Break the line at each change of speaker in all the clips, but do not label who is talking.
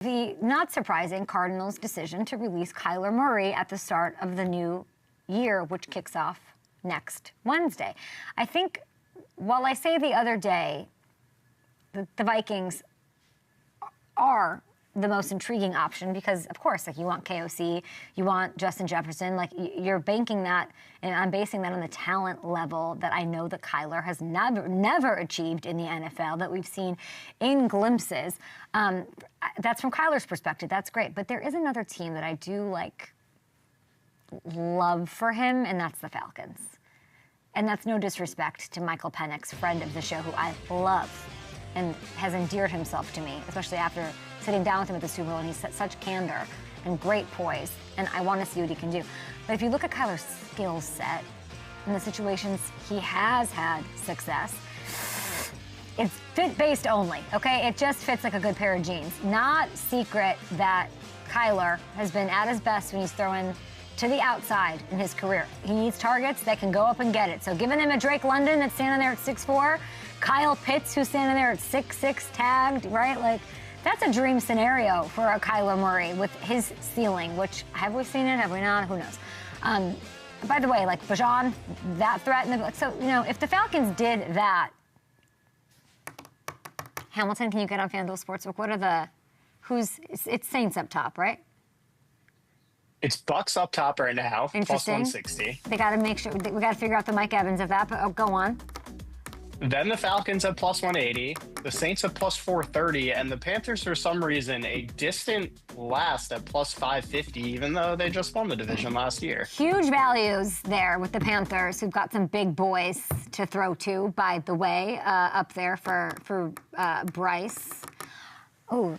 The not surprising Cardinals' decision to release Kyler Murray at the start of the new year, which kicks off next Wednesday. I think, while I say the other day, the Vikings are the most intriguing option because, of course, like, you want KOC, you want Justin Jefferson, like, you're banking that, and I'm basing that on the talent level that I know that Kyler has never achieved in the NFL, that we've seen in glimpses. That's from Kyler's perspective. That's great. But there is another team that I do, like, love for him, and that's the Falcons. And that's no disrespect to Michael Penix, friend of the show, who I love and has endeared himself to me, especially after sitting down with him at the Super Bowl, and he's such candor and great poise, and I want to see what he can do. But if you look at Kyler's skill set and the situations he has had success, it's fit-based only, okay? It just fits like a good pair of jeans. Not secret that Kyler has been at his best when he's throwing to the outside in his career. He needs targets that can go up and get it. So giving him a Drake London that's standing there at 6'4", Kyle Pitts who's standing there at 6'6", tagged, right? Like, that's a dream scenario for a Kyler Murray with his ceiling, which, have we seen it? Have we not? Who knows? By the way, like, Bajan, that threat. So, you know, if the Falcons did that, Hamilton, can you get on FanDuel Sportsbook? What are it's Saints up top, right?
It's Bucks up top right now, plus 160.
They got to make sure, we got to figure out the Mike Evans of that, but go on.
Then the Falcons at plus 180, the Saints at plus 430, and the Panthers, for some reason, a distant last at plus 550, even though they just won the division last year. Huge
values there with the Panthers, who've got some big boys to throw to, by the way, up there for Bryce. Oh,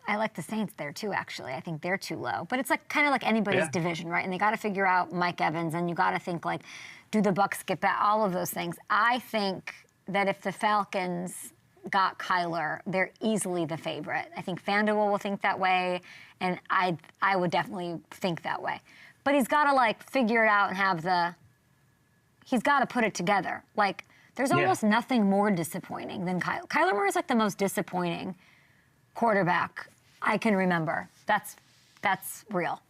I like the Saints there, too, actually. I think they're too low. But it's like kind of like anybody's division, right? And they got to figure out Mike Evans, and you got to think, like, do the Bucks get back? All of those things. I think that if the Falcons got Kyler, they're easily the favorite. I think FanDuel will think that way, and I would definitely think that way. But he's got to, like, figure it out and have he's got to put it together. Like, there's almost nothing more disappointing than Kyler. Kyler Murray is, like, the most disappointing quarterback I can remember. That's real.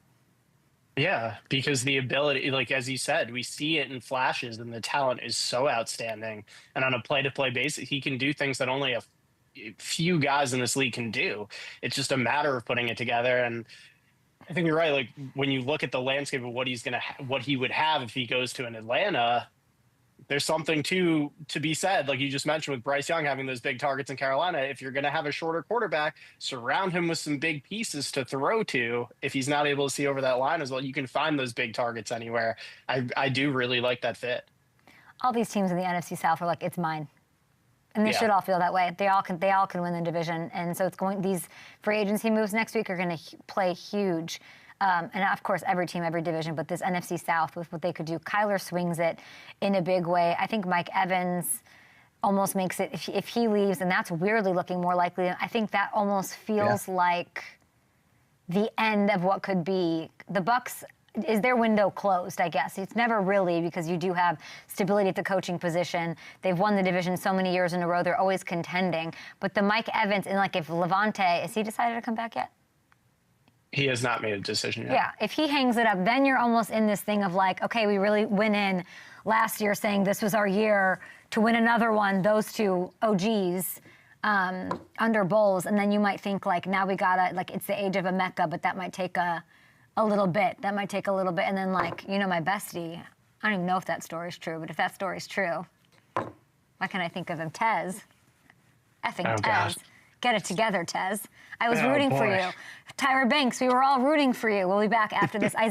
Yeah, because the ability, like, as you said, we see it in flashes, and the talent is so outstanding. And on a play-to-play basis, he can do things that only a few guys in this league can do. It's just a matter of putting it together. And I think you're right. Like, when you look at the landscape of what what he would have if he goes to an Atlanta, there's something to be said, like you just mentioned, with Bryce Young having those big targets in Carolina. If you're going to have a shorter quarterback, surround him with some big pieces to throw to. If he's not able to see over that line as well, you can find those big targets anywhere. I do really like that fit.
All these teams in the NFC South are like, it's mine. And they should all feel that way. They all can win the division. And so these free agency moves next week are going to play huge. And, of course, every team, every division, but this NFC South with what they could do. Kyler swings it in a big way. I think Mike Evans almost makes it, if he leaves, and that's weirdly looking more likely, I think that almost feels like the end of what could be. The Bucks, is their window closed, I guess? It's never really, because you do have stability at the coaching position. They've won the division so many years in a row. They're always contending. But the Mike Evans, and, like, if Levante, has he decided to come back yet?
He has not made a decision yet.
Yeah, if he hangs it up, then you're almost in this thing of, like, okay, we really went in last year saying this was our year to win another one, those two OGs under Bowles, and then you might think, like, now we gotta, like, it's the age of a Mecca, but that might take a little bit. That might take a little bit, and then, like, you know, my bestie, I don't even know if that story's true, but if that story's true, what can I think of him? Tez. Effing Tez.
Gosh.
Get it together, Tez. I was rooting for you. Tyra Banks, we were all rooting for you. We'll be back after this.